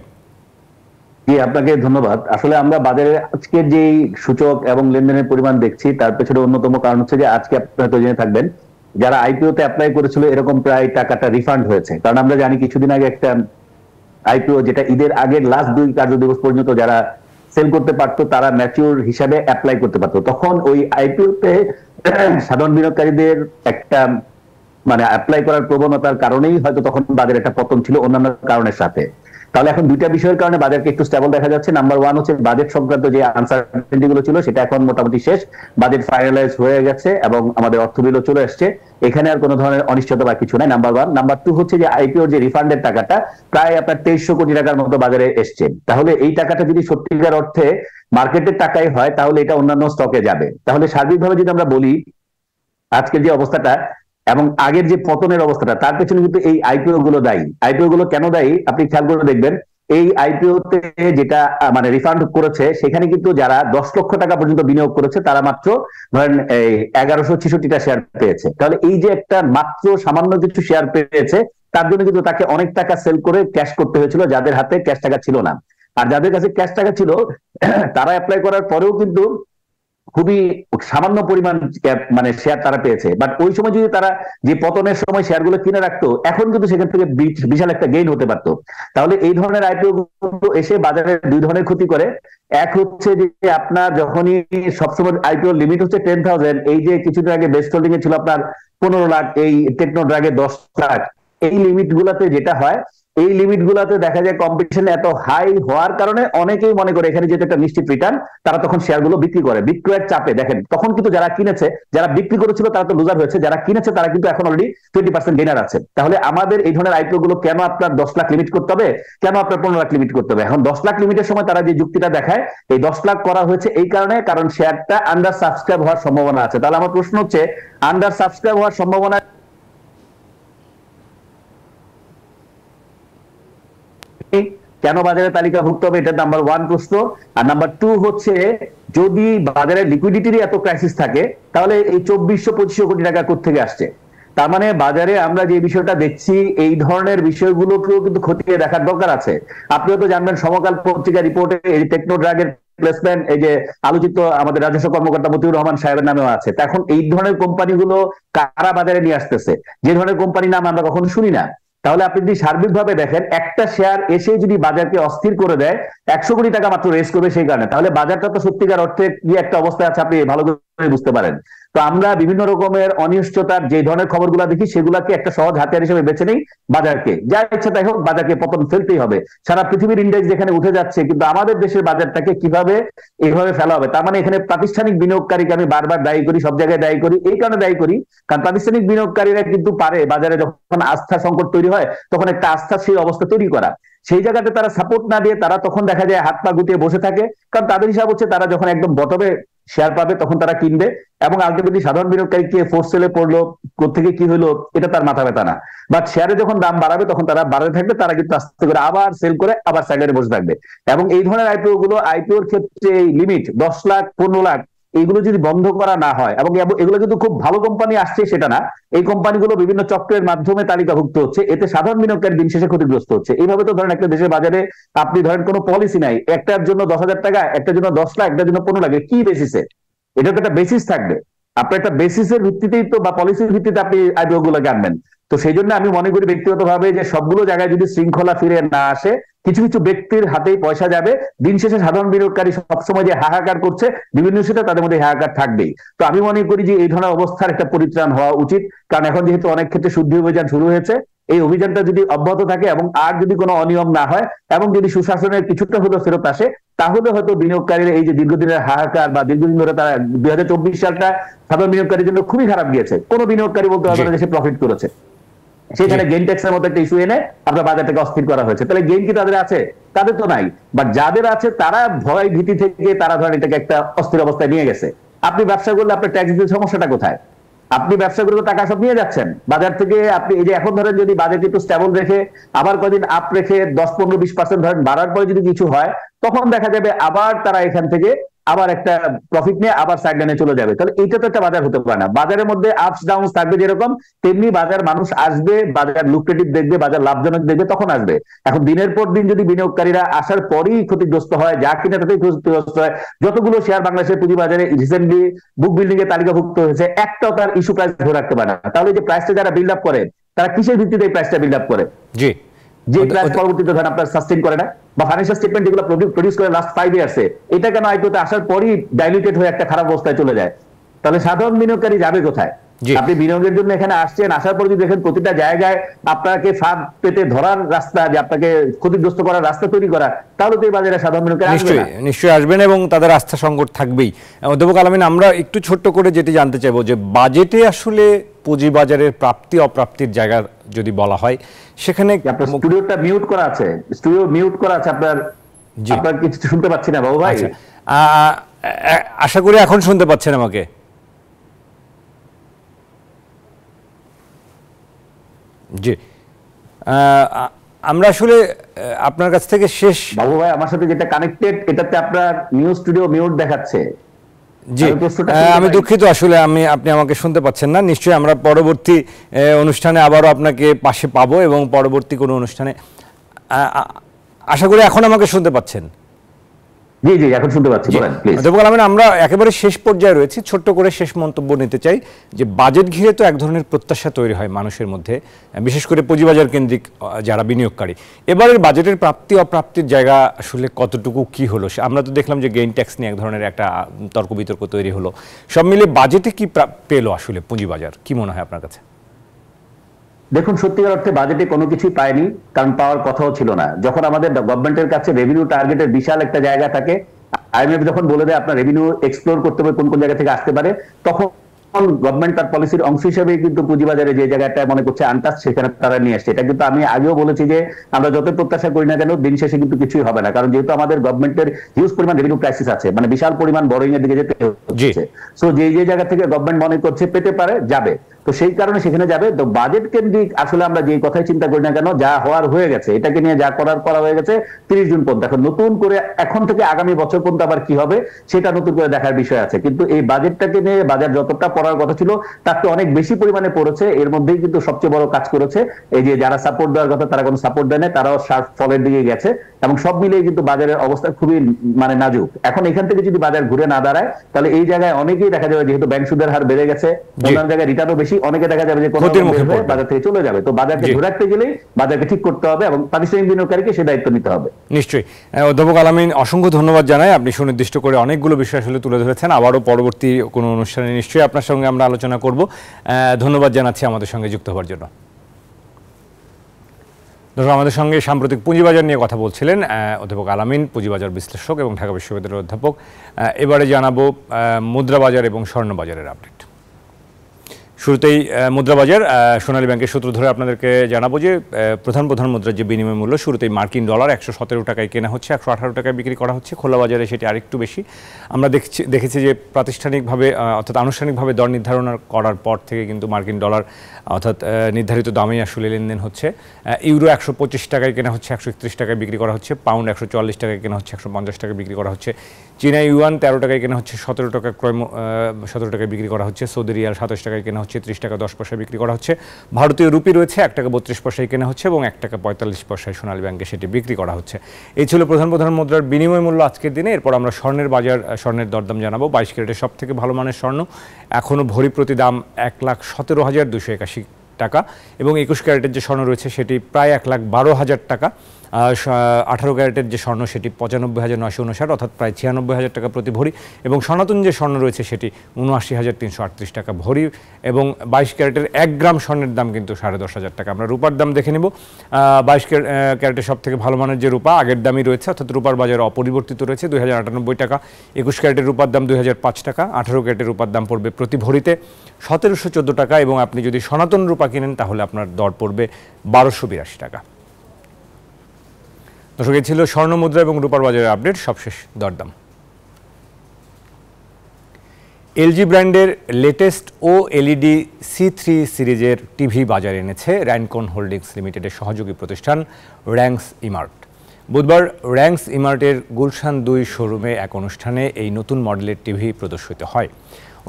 জি, আপনাকে ধন্যবাদ। আসলে আমরা বাজারে আজকের যে সূচক এবং লেনদেনের পরিমাণ দেখছি তার পেছনে অন্যতম কারণ হচ্ছে যে আজকে আপনারা তো জেনে থাকবেন যারা আইপিও তে অ্যাপ্লাই করেছিল এরকম প্রায় টাকাটা রিফান্ড হয়েছে। কারণ আমরা জানি কিছুদিন আগে একটা আইপিও যেটা ঈদের আগের লাস্ট 2 কার্যদিবস পর্যন্ত যারা সেল করতে পারতো তারা ম্যাচিউর হিসাবে অ্যাপ্লাই করতে পারতো। তখন ওই আইপিও তে সাধারণ বিনিয়োগকারীদের একটা মানে অ্যাপ্লাই করার প্রবণতার কারণেই হয়তো তখন বাজারে একটা পতন ছিল অন্যান্য কারণের সাথে। তাহলে এখন দুইটা বিষয়ের কারণে বাজারকে একটু স্টেবল দেখা যাচ্ছে। নাম্বার 1 হচ্ছে বাজেট সংক্রান্ত যে আনসার্টেনিটি গুলো ছিল সেটা এখন মোটামুটি শেষ, বাজেট ফাইনালাইজ হয়ে গেছে এবং আমাদের অর্থ বিলও চলে আসছে, এখানে আর কোনো ধরনের অনিশ্চয়তা বা কিছু নাই, নাম্বার 1। নাম্বার 2 হচ্ছে যে আইপিওর যে রিফান্ডের টাকাটা প্রায় আপনার 2300 কোটি টাকার মতো বাজারে এসছে। তাহলে এই টাকাটা যদি সত্যিকার অর্থে মার্কেটের টাকাই হয় তাহলে এটা অন্যান্য স্টকে যাবে। তাহলে সার্বিকভাবে যদি আমরা বলি আজকের যে অবস্থাটা এবং আগের যে পতনের অবস্থাটা তার পেছনে কিন্তু এই আইপিও গুলো দায়ী। আইপিও গুলো কেন দায়ী আপনি খেয়াল করে দেখবেন, এই আইপিও তে যেটা মানে রিফান্ড করেছে সেখানে কিন্তু যারা 10 লক্ষ টাকা পর্যন্ত বিনিয়োগ করেছে তারা মাত্র ধরেন 1166টা শেয়ার পেয়েছে। তাহলে এই যে একটা মাত্র সামান্য কিছু শেয়ার পেয়েছে তার জন্য কিন্তু তাকে অনেক টাকা সেল করে ক্যাশ করতে হয়েছিল যাদের হাতে ক্যাশ টাকা ছিল না। আর যাদের কাছে ক্যাশ টাকা ছিল তারা অ্যাপ্লাই করার পরেও কিন্তু খুবই সামান্য পরিমাণ মানে শেয়ার তারা পেয়েছে। বাট ওই সময় যদি তারা যে পতনের সময় শেয়ারগুলো কিনে রাখতো এখন কিন্তু সেখান থেকে বিশাল একটা গেইন হতে পারতো। তাহলে এই ধরনের আইপিও এসে বাজারে 2 ধরনের ক্ষতি করে। এক হচ্ছে যে আপনার যখনই সবসময় আইপিও লিমিট হচ্ছে 10,000, এই যে কিছুদিন আগে বেস্ট হোল্ডিং এ ছিল আপনার 15 লাখ, এই টেকনো ড্রাগে 10 লাখ, এই লিমিট গুলাতে যেটা হয় এই লিমিট গুলাতে দেখা যায় কম্পিটিশন এত হাই হওয়ার কারণে অনেকেই মনে করে এখানে যেটা একটা নিশ্চিত রিটার্ন, তারা তখন শেয়ার গুলো বিক্রি করে বিক্রয়ের চাপে। দেখেন তখন কিন্তু যারা কিনেছে, যারা বিক্রি করেছিল তারা তো লুজার হয়েছে, যারা কিনেছে তারা কিন্তু এখন অলরেডি 20% গেইনার আছে। তাহলে আমাদের এই ধরনের আইপিও গুলো কেন আপনার 10 লাখ লিমিট করতে হবে, কেন আপনার 15 লাখ লিমিট করতে হবে? এখন 10 লাখ লিমিটের সময় তারা যে যুক্তিটা দেখায়, এই 10 লাখ করা হয়েছে এই কারণে কারণ শেয়ারটা আন্ডার সাবস্ক্রাইব হওয়ার সম্ভাবনা আছে। তাহলে আমার প্রশ্ন হচ্ছে, আন্ডার সাবস্ক্রাইব হওয়ার সম্ভাবনা কেন বাজারে তালিকাভুক্ত হবে, এটা নাম্বার 1 প্রশ্ন। আর নাম্বার 2 হচ্ছে, যদি বাজারে লিকুইডিটির এত ক্রাইসিস থাকে তাহলে এই 2400-2500 কোটি টাকা কোত্থেকে আসছে? তার মানে বাজারে আমরা যে বিষয়টা দেখছি, এই ধরনের বিষয়গুলোকেও কিন্তু খতিয়ে দেখার দরকার আছে। আপনিও তো জানবেন, সমকাল পত্রিকা রিপোর্টে এই টেকনো ড্রাগের প্লেসমেন্ট, এই যে আলোচিত আমাদের রাজস্ব কর্মকর্তা মতিউর রহমান সাহেবের নামেও আছে। এখন এই ধরনের কোম্পানিগুলো কারা বাজারে নিয়ে আসতেছে, যে ধরনের কোম্পানির নাম আমরা কখনো শুনি না। তাহলে আপনি যদি সার্বিকভাবে দেখেন, একটা শেয়ার এসে যদি বাজারকে অস্থির করে দেয়, 100 কোটি টাকা মাত্র রেজ করবে সেই কারণে, তাহলে বাজারটা তো সত্যিকার অর্থে কি একটা অবস্থায় আছে আপনি ভালো করে বুঝতে পারেন। তো আমরা বিভিন্ন রকমের অনিশ্চয়তার যে ধরনের খবরগুলো দেখি, সেগুলাকে একটা সহজ হাতিয়ার হিসেবে বেছে নেই বাজারকে। যা ইচ্ছা তাই হোক, বাজারকে পতন ফেলতেই হবে। সারা পৃথিবীর ইন্ডেক্স যেখানে উঠে যাচ্ছে, কিন্তু আমাদের দেশের বাজারটাকে কিভাবে এইভাবে ফেলা হবে? তার মানে এখানে প্রাতিষ্ঠানিক বিনিয়োগকারীকে আমি বারবার দায়ী করি, সব জায়গায় দায়ী করি। এই কারণে দায়ী করি কারণ প্রাতিষ্ঠানিক বিনিয়োগকারীরা কিন্তু পারে বাজারে যখন আস্থা সংকট তৈরি হয়, তখন একটা আস্থাশীল অবস্থা তৈরি করা। সেই জায়গাতে তারা সাপোর্ট না দিয়ে তারা তখন দেখা যায় হাত পা গুটিয়ে বসে থাকে, কারণ তাদের হিসাব হচ্ছে তারা যখন একদম বটমে শেয়ার পাবে তখন তারা কিনবে, এবং আলটিমেটলি সাধারণ বিনিয়োগকারী কে ফোর্স সেলে পড়লো, কোথেকে কি হলো, এটা তার মাথা ব্যথা না। বাট শেয়ারে যখন দাম বাড়াবে তখন তারা বাড়াতে থাকবে, তারা কিন্তু আস্তে করে আবার সেল করে আবার সাইডে বসে থাকবে। এবং এই ধরনের আইপিওর ক্ষেত্রে এই লিমিট 10 লাখ 15 লাখ এইগুলো যদি বন্ধ করা না হয়, এবং এগুলো কিন্তু খুব ভালো কোম্পানি আসছে সেটা না, এই কোম্পানিগুলো বিভিন্ন চক্রের মাধ্যমে তালিকাভুক্ত হচ্ছে, এতে সাধারণ বিনিয়োগকারী দিন শেষে ক্ষতিগ্রস্ত হচ্ছে। এইভাবে তো ধরেন একটা দেশের বাজারে আপনি ধরেন কোনো পলিসি নাই, একটার জন্য 10,000 টাকা, একটার জন্য 10 লাখ, একটার জন্য 15 লাখ, কি বেসিসে? এটা তো একটা বেসিস থাকবে। আপনার একটা বেসিসের ভিত্তিতেই তো বা পলিসির ভিত্তিতে আপনি আইপিও গুলোকে আনবেন। তো সেই জন্য আমি মনে করি ব্যক্তিগতভাবে যে সবগুলো জায়গায় যদি শৃঙ্খলা ফিরে না আসে, কিছু কিছু ব্যক্তির হাতেই পয়সা যাবে, দিন শেষে সাধারণ বিনিয়োগকারী সবসময় যে হাহাকার করছে বিভিন্ন সেটা তাদের মধ্যে হাহাকার থাকবেই। তো আমি মনে করি যে এই ধরনের অবস্থার একটা পরিত্রাণ হওয়া উচিত, কারণ এখন যেহেতু অনেক ক্ষেত্রে শুদ্ধি অভিযান শুরু হয়েছে, এই অভিযানটা যদি অব্যাহত থাকে এবং আর যদি কোনো অনিয়ম না হয় এবং যদি সুশাসনের কিছুটা হলেও ফেরত আসে, তাহলে হয়তো বিনিয়োগকারীরা এই যে দীর্ঘদিনের হাহাকার বা দীর্ঘদিন ধরে তারা 2024 সালটা সাধারণ বিনিয়োগকারীর জন্য খুবই খারাপ গিয়েছে, কোনো বিনিয়োগকারী বলতে পারবে না দেশে প্রফিট করেছে, সেখানে গেইন ট্যাক্সের মতো একটা ইস্যু এনে আমরা বাজারটাকে অস্থির করা হয়েছে। তাহলে গেইন কি তাদের আছে? তাদের তো নাই। বাট যাদের আছে তারা ভয় ভীতি থেকে তারা ধরেন এটাকে একটা অস্থির অবস্থায় নিয়ে গেছে। আপনি ব্যবসা করলে আপনার ট্যাক্স দিতে সমস্যাটা কোথায়? আপনি ব্যবসা করে টাকা সব নিয়ে যাচ্ছেন বাজার থেকে। আপনি এই যে এখন ধরেন যদি বাজেট একটু স্টেবল রেখে আবার কদিন আপ রেখে 10-15-20% ধরেন বাড়ার পরে যদি কিছু হয়, তখন দেখা যাবে আবার তারা এখান থেকে আবার একটা প্রফিট নিয়ে আবার সাইডলাইনে চলে যাবে। তাহলে এইটা তো একটা বাজার হতে পারে না। বাজারের মধ্যে আপস ডাউন থাকবে যেরকম, তেমনি বাজার মানুষ আসবে, বাজার লুক্রেটিভ দেখবে, বাজার লাভজনক দেখবে, তখন আসবে। এখন দিনের পর দিন যদি বিনিয়োগকারীরা আসার পরেই ক্ষতিগ্রস্ত হয়, যা কিনে তাতেই ক্ষতিগ্রস্ত হয়, যতগুলো শেয়ার বাংলাদেশের পুঁজিবাজারে রিসেন্টলি বুক বিল্ডিং এ তালিকাভুক্ত হয়েছে, একটাও তার ইস্যু প্রাইস ধরে রাখতে পারে না। তাহলে যে প্রাইসটা যারা বিল্ড আপ করে, তারা কিসের ভিত্তিতে এই প্রাইসটা বিল্ড আপ করে? জি, যে প্রাইস পরবর্তীতে ধরেন আপনার সাস্টেইন করে না, বা ফাইন্যান্সিয়াল স্টেটমেন্ট যেগুলো প্রডিউস করে লাস্ট 5 ইয়ার্সে, এটা কেন আইপিওতে আসার পরই ডাইলিউটেড হয়ে একটা খারাপ অবস্থায় চলে যায়? তাহলে সাধারণ বিনিয়োগকারী যাবে কোথায়? আপনি বিনিয়োগের জন্য এখানে আসছেন, আসার পর যদি দেখেন প্রতিটা জায়গায় আপনাকে ফাঁদ পেতে ধরার রাস্তা, যে আপনাকে ক্ষতিগ্রস্ত করার রাস্তা তৈরি করা, তাহলে তো এই বাজারে সাধারণ বিনিয়োগকারী নিশ্চয়ই আসবেন এবং তাদের আস্থা সংকট থাকবেই। অধ্যাপক আল-আমিন, আমরা একটু ছোট্ট করে যেটি জানতে চাইবো যে বাজেটে আসলে পুঁজিবাজারের প্রাপ্তি অপ্রাপ্তির জায়গা যদি বলা হয়, সেখানে আপনার স্টুডিওটা মিউট করা আছে, স্টুডিও মিউট করা আছে আপনার কিছু শুনতে পাচ্ছি না বাবু ভাই। আশা করি এখন শুনতে পাচ্ছেন আমাকে। জি, আমরা আসলে আপনার কাছ থেকে শেষ বাবু ভাই আমার সাথে যেটা কানেক্টেড, এটাতে আপনার নিউজ স্টুডিও মিউট দেখাচ্ছে। জি, আমি দুঃখিত, আসলে আপনি আমাকে শুনতে পাচ্ছেন না। নিশ্চয়ই আমরা পরবর্তী অনুষ্ঠানে আবারও আপনাকে পাশে পাবো এবং পরবর্তী কোনো অনুষ্ঠানে আশা করি এখন আমাকে শুনতে পাচ্ছেন। জি জি, এখন শুনতে পাচ্ছি, বলেন প্লিজ। অধ্যাপক আল-আমিন, আমরা একেবারে শেষ পর্যায়ে রয়েছি, ছোট্ট করে শেষ মন্তব্য নিতে চাই যে বাজেট ঘিরে তো এক ধরনের প্রত্যাশা তৈরি হয় মানুষের মধ্যে, বিশেষ করে পুঁজিবাজার কেন্দ্রিক যারা বিনিয়োগকারী। এবারের বাজেটের প্রাপ্তি অপ্রাপ্তির জায়গা আসলে কতটুকু কি হলো? আমরা তো দেখলাম যে গেইন ট্যাক্স নিয়ে এক ধরনের একটা তর্ক বিতর্ক তৈরি হলো। সব মিলে বাজেটে কি পেলো আসলে পুঁজিবাজার, কি মনে হয় আপনার কাছে? দেখুন, সত্যিকার অর্থে বাজেটে কোনো কিছুই পায়নি, কারণ পাওয়ার কথাও ছিল না। যখন আমাদের গভর্নমেন্টের কাছে রেভিনিউ টার্গেটের বিশাল একটা জায়গা থাকে, আইএমএফ যখন বলে দেয় আপনার রেভিনিউ এক্সপ্লোর করতে হবে কোন কোন জায়গা থেকে আসতে পারে, তখন গভর্নমেন্ট তার পলিসির অংশ হিসেবে কিন্তু পুঁজিবাজারে যে জায়গাটা মনে করছে আনটাচ, সেখানে তারা নিয়ে আসছে। এটা কিন্তু আমি আগেও বলেছি যে আমরা যত প্রত্যাশা করি না কেন, দিন শেষে কিন্তু কিছুই হবে না, কারণ যেহেতু আমাদের গভর্নমেন্টের হিউজ পরিমাণ রেভিনিউ ক্রাইসিস আছে, মানে বিশাল পরিমাণ বড়োইং এর দিকে যেতে হচ্ছে। সো যে জায়গা থেকে গভর্নমেন্ট মনে করছে পেতে পারে, যাবে, তো সেই কারণে সেখানে যাবে। তো বাজেট কেন্দ্রিক আসলে আমরা যে কথাই চিন্তা করি না কেন, যা হওয়ার হয়ে গেছে, এটাকে নিয়ে যা করা হয়ে গেছে 30 জুন পর্যন্ত। এখন নতুন করে এখন থেকে আগামী বছর পর্যন্ত আবার কি হবে সেটা নতুন করে দেখার বিষয় আছে। কিন্তু এই বাজেটটাকে নিয়ে বাজার যতটা পড়ার কথা ছিল তার তো অনেক বেশি পরিমাণে পড়েছে। এর মধ্যেই কিন্তু সবচেয়ে বড় কাজ করেছে এই যে যারা সাপোর্ট দেওয়ার কথা তারা কোনো সাপোর্ট দেয় না, তারাও শার্প ফলের দিকে গেছে, এবং সব মিলিয়ে কিন্তু বাজারের অবস্থা খুবই মানে নাজুক। এখন এখান থেকে যদি বাজার ঘুরে না দাঁড়ায়, তাহলে এই জায়গায় অনেকেই দেখা যাবে, যেহেতু ব্যাংক সুদের হার বেড়ে গেছে, অন্যান্য জায়গায় রিটার্নও বেশি, অনেকে দেখা যাবে যে বাজার থেকে চলে যাবে। তো বাজারকে ধরে রাখতে গেলেই বাজারকে ঠিক করতে হবে এবং প্রাতিষ্ঠানিক বিনিয়োগকারীকে সে দায়িত্ব নিতে হবে। নিশ্চয়ই। অধ্যাপক আলামিন, অসংখ্য ধন্যবাদ জানাই। আপনি সুনির্দিষ্ট করে অনেকগুলো বিষয় আসলে তুলে ধরেছেন। আবারও পরবর্তী কোনো অনুষ্ঠানে নিশ্চয়ই আপনার সঙ্গে আমরা আলোচনা করব। ধন্যবাদ জানাচ্ছি আমাদের সঙ্গে যুক্ত হওয়ার জন্য। দর্শক, আমাদের সঙ্গে সাম্প্রতিক পুঁজিবাজার নিয়ে কথা বলছিলেন অধ্যাপক আলামিন, পুঁজিবাজার বিশ্লেষক এবং ঢাকা বিশ্ববিদ্যালয়ের অধ্যাপক। এবারে জানাবো মুদ্রাবাজার এবং স্বর্ণবাজারের আপডেট। শুরুতেই মুদ্রাবাজার, সোনালী ব্যাংকের সূত্র ধরে আপনাদেরকে জানাবো যে প্রধান মুদ্রার যে বিনিময় মূল্য, শুরুতেই মার্কিন ডলার 117 টাকায় কেনা হচ্ছে, 118 টাকায় বিক্রি করা হচ্ছে। খোলা বাজারে সেটি আরেকটু বেশি। আমরা দেখেছি যে প্রাতিষ্ঠানিকভাবে অর্থাৎ আনুষ্ঠানিকভাবে দর নির্ধারণ করার পর থেকে কিন্তু মার্কিন ডলার অর্থাৎ নির্ধারিত দামেই আসলে লেনদেন হচ্ছে। ইউরো 125 টাকায় কেনা হচ্ছে, 131 টাকায় বিক্রি করা হচ্ছে। পাউন্ড 144 টাকায় কেনা হচ্ছে, 150 টাকায় বিক্রি করা হচ্ছে। চীনা ইউয়ান 13 টাকায় কেনা হচ্ছে, 17 টাকায় বিক্রি করা হচ্ছে। সৌদি রিয়াল 27 টাকায় কেনা হচ্ছে, 30 টাকা 10 পয়সায় বিক্রি করা হচ্ছে। ভারতীয় রুপি রয়েছে 1 টাকা 32 পয়সায় কেনা হচ্ছে এবং 1 টাকা 45 পয়সায় সোনালী ব্যাংকে সেটি বিক্রি করা হচ্ছে। এই ছিল প্রধান মুদ্রার বিনিময় মূল্য আজকের দিনে। এরপর আমরা স্বর্ণের দরদাম জানাবো। 22 ক্যারেটের সব থেকে ভালো মানের স্বর্ণ এখনও ভরি প্রতি দাম 1,17,281 টাকা এবং 21 ক্যারেটের যে স্বর্ণ রয়েছে সেটি প্রায় 1,12,000 টাকা। 18 ক্যারেটের যে স্বর্ণ সেটি 95,959 অর্থাৎ প্রায় 96,000 টাকা প্রতি ভরি এবং সনাতন যে স্বর্ণ রয়েছে সেটি 79,338 টাকা ভরি এবং 22 ক্যারেটের 1 গ্রাম স্বর্ণের দাম কিন্তু 10,500 টাকা। আমরা রূপার দাম দেখে নেব। 22 ক্যারেটের সব থেকে ভালো মানের যে রূপা আগের দামই রয়েছে, অর্থাৎ রূপার বাজারে অপরিবর্তিত রয়েছে 2,098 টাকা। 21 ক্যারেটের রূপার দাম 2,005 টাকা। 18 ক্যারেটের রূপার দাম পড়বে প্রতি ভরিতে 1,714 টাকা এবং আপনি যদি সনাতন রূপা কিনেন তাহলে আপনার দর পড়বে 1,282 টাকা। দর্শক, এই ছিল স্বর্ণ মুদ্রা এবং রূপার বাজারের আপডেট। সবশেষ দরদাম। এলজি ব্র্যান্ডের লেটেস্ট OLED C3 সিরিজের টিভি বাজারে এনেছে র্যানকন হোল্ডিংস লিমিটেডের সহযোগী প্রতিষ্ঠান র্যাংস ইমার্ট। বুধবার র্যাংস ইমার্টের গুলশান 2 শোরুমে এক অনুষ্ঠানে এই নতুন মডেলের টিভি প্রদর্শিত হয়।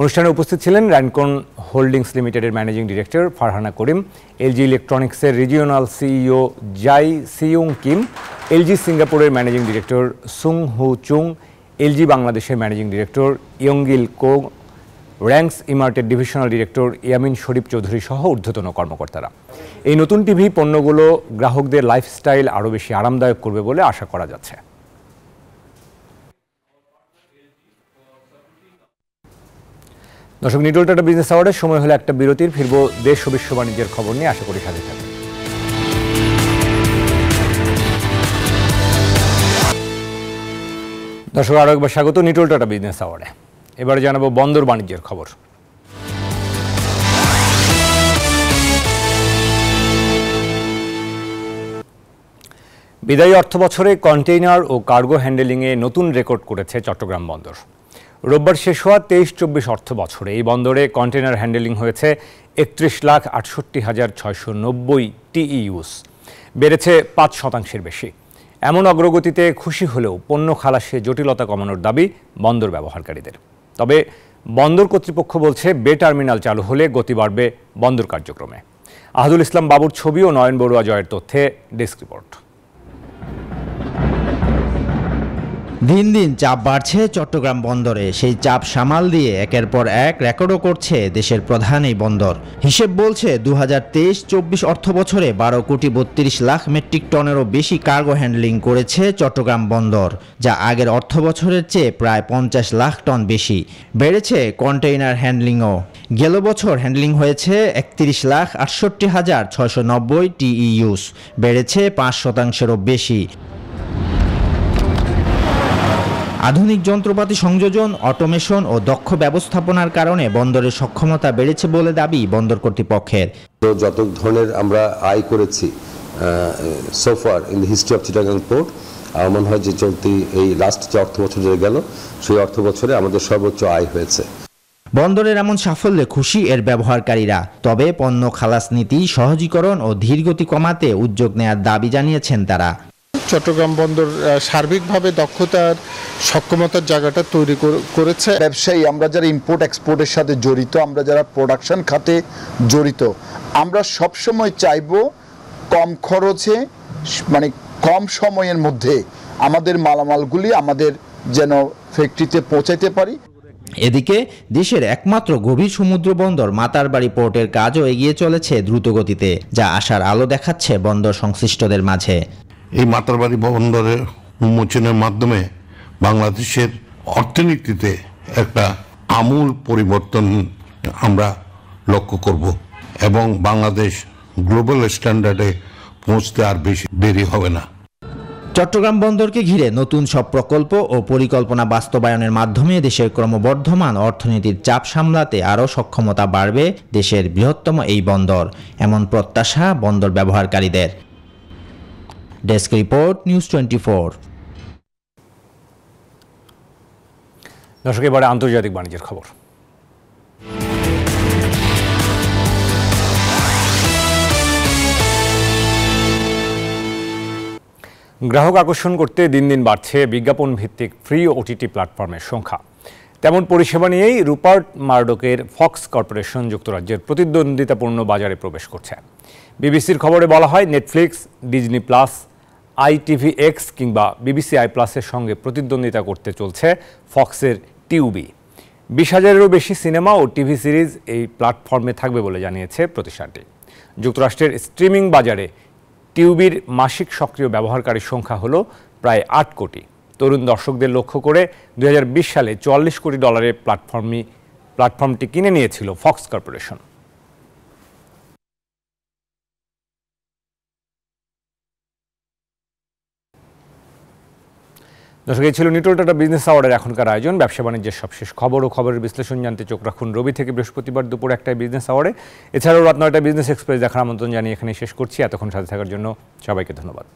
অনুষ্ঠানে উপস্থিত ছিলেন র্যানকন হোল্ডিংস লিমিটেডের ম্যানেজিং ডিরেক্টর ফারহানা করিম, এলজি ইলেকট্রনিক্সের রিজিওনাল সিইও জাই সিউং কিম, এলজি সিঙ্গাপুরের ম্যানেজিং ডিরেক্টর সুং হু চুং, এলজি বাংলাদেশের ম্যানেজিং ডিরেক্টর ইয়ংগিল কো, র্যাংস ইমার্টের ডিভিশনাল ডিরেক্টর ইয়ামিন শরীফ চৌধুরী সহ ঊর্ধ্বতন কর্মকর্তারা। এই নতুন টিভি পণ্যগুলো গ্রাহকদের লাইফস্টাইল আরও বেশি আরামদায়ক করবে বলে আশা করা যাচ্ছে। দর্শক, নিটল টাটা বিজনেস আওয়ার্ডের সময় হলে একটা বিরতির। ফিরব দেশ ও বিশ্ব বাণিজ্যের খবর নিয়ে। আশা করি সাথে থাকবেন। দর্শক, আরও একবার স্বাগত নিটল টাটা বিজনেস আওয়ার্ডে। এবারে জানাবো বন্দর বাণিজ্যের খবর। বিদায়ী অর্থ বছরে কন্টেইনার ও কার্গো হ্যান্ডেলিংয়ে নতুন রেকর্ড করেছে চট্টগ্রাম বন্দর। রোববার শেষ হওয়া 23-24 অর্থ বছরে এই বন্দরে কন্টেইনার হ্যান্ডেলিং হয়েছে 31,68,690 TEUs, বেড়েছে 5% বেশি। এমন অগ্রগতিতে খুশি হলেও পণ্য খালাসে জটিলতা কমানোর দাবি বন্দর ব্যবহারকারীদের। তবে বন্দর কর্তৃপক্ষ বলছে বে টার্মিনাল চালু হলে গতি বাড়বে বন্দর কার্যক্রমে। আহাদুল ইসলাম বাবুর ছবি ও নয়ন বড়ুয়া জয়ের তথ্যে ডেস্ক রিপোর্ট। দিন দিন চাপ বাড়ছে চট্টগ্রাম বন্দরে। সেই চাপ সামাল দিয়ে একের পর এক রেকর্ডও করছে দেশের প্রধান এই বন্দর। হিসেব বলছে 2023-24 অর্থ বছরে 12 কোটি 32 লাখ মেট্রিক টনেরও বেশি কার্গো হ্যান্ডলিং করেছে চট্টগ্রাম বন্দর, যা আগের অর্থ বছরের চেয়ে প্রায় 50 লাখ টন বেশি। বেড়েছে কন্টেইনার হ্যান্ডলিংও। গেল বছর হ্যান্ডলিং হয়েছে 31,68,690 TEUs, বেড়েছে 5%-এরও বেশি। আধুনিক যন্ত্রপাতি সংযোজন, অটোমেশন ও দক্ষ ব্যবস্থাপনার কারণে বন্দরের সক্ষমতা বেড়েছে বলে দাবি বন্দর কর্তৃপক্ষের। যত ধরনের আমরা আয় করেছি সোফার in the history of Chittagong port, আমার মনে হয় যে চলতি এই লাস্ট যে অর্থ বছর গেল সেই অর্থ বছরে আমাদের সর্বোচ্চ আয় হয়েছে। বন্দরের এমন সাফল্যে খুশি এর ব্যবহারকারীরা। তবে পণ্য খালাস নীতি সহজীকরণ ও ধীরগতি কমাতে উদ্যোগ নেওয়ার দাবি জানিয়েছেন তারা। চট্টগ্রাম বন্দর সার্বিকভাবে দক্ষতার সক্ষমতার জায়গাটা তৈরি করেছে। ব্যবসায়ী আমরা যারা ইম্পোর্ট এক্সপোর্টের সাথে জড়িত, আমরা যারা প্রোডাকশন খাতে জড়িত, আমরা সবসময় চাইব কম খরচে মানে কম সময়ের মধ্যে আমাদের মালামালগুলি আমাদের যেন ফ্যাক্টরিতে পৌঁছাইতে পারি। এদিকে দেশের একমাত্র গভীর সমুদ্র বন্দর মাতারবাড়ি পোর্টের কাজও এগিয়ে চলেছে দ্রুত গতিতে, যা আশার আলো দেখাচ্ছে বন্দর সংশ্লিষ্টদের মাঝে। এই মাতারবাড়ি বন্দরের উন্মোচনের মাধ্যমে বাংলাদেশের অর্থনীতিতে একটা আমূল পরিবর্তন আমরা লক্ষ্য করব এবং বাংলাদেশ গ্লোবাল স্ট্যান্ডার্ডে পৌঁছতে আর বেশি দেরি হবে না। চট্টগ্রাম বন্দরকে ঘিরে নতুন সব প্রকল্প ও পরিকল্পনা বাস্তবায়নের মাধ্যমে দেশের ক্রমবর্ধমান অর্থনীতির চাপ সামলাতে আরও সক্ষমতা বাড়বে দেশের বৃহত্তম এই বন্দর, এমন প্রত্যাশা বন্দর ব্যবহারকারীদের। Desk report, news 24। দর্শক, এবারে আন্তর্জাতিক বাণিজ্যের খবর। গ্রাহক আকর্ষণ করতে দিন দিন বাড়ছে বিজ্ঞাপন ভিত্তিক ফ্রি ওটিটি প্ল্যাটফর্মের সংখ্যা। তেমন পরিষেবা নিয়েই রুপার্ট মার্ডকের ফক্স কর্পোরেশন যুক্তরাজ্যের প্রতিদ্বন্দ্বিতাপূর্ণ বাজারে প্রবেশ করছে। বিবিসির খবরে বলা হয়, নেটফ্লিক্স, ডিজনি প্লাস, ITVX কিংবা BBC iPlus-এর সঙ্গে প্রতিদ্বন্দ্বিতা করতে চলছে ফক্সের টিউবি। 20,000-এরও বেশি সিনেমা ও টিভি সিরিজ এই প্ল্যাটফর্মে থাকবে বলে জানিয়েছে প্রতিষ্ঠানটি। যুক্তরাষ্ট্রের স্ট্রিমিং বাজারে টিউবির মাসিক সক্রিয় ব্যবহারকারীর সংখ্যা হল প্রায় 8 কোটি। তরুণ দর্শকদের লক্ষ্য করে 2020 সালে $44 কোটি প্ল্যাটফর্মটি কিনে নিয়েছিল ফক্স কর্পোরেশন। দর্শক, এই ছিল নিউট্রাল টাটা বিজনেস আওয়ারের এখনকার আয়োজন। ব্যবসা বাণিজ্যের সবশেষ খবর ও খবরের বিশ্লেষণ জানতে চোখ রাখুন রবি থেকে বৃহস্পতিবার দুপুর 1টায় বিজনেস আওয়ারে। এছাড়াও রাত 9টায় বিজনেস এক্সপ্রেস দেখার আমন্ত্রণ জানিয়ে এখানে শেষ করছি। এতক্ষণ সাথে থাকার জন্য সবাইকে ধন্যবাদ।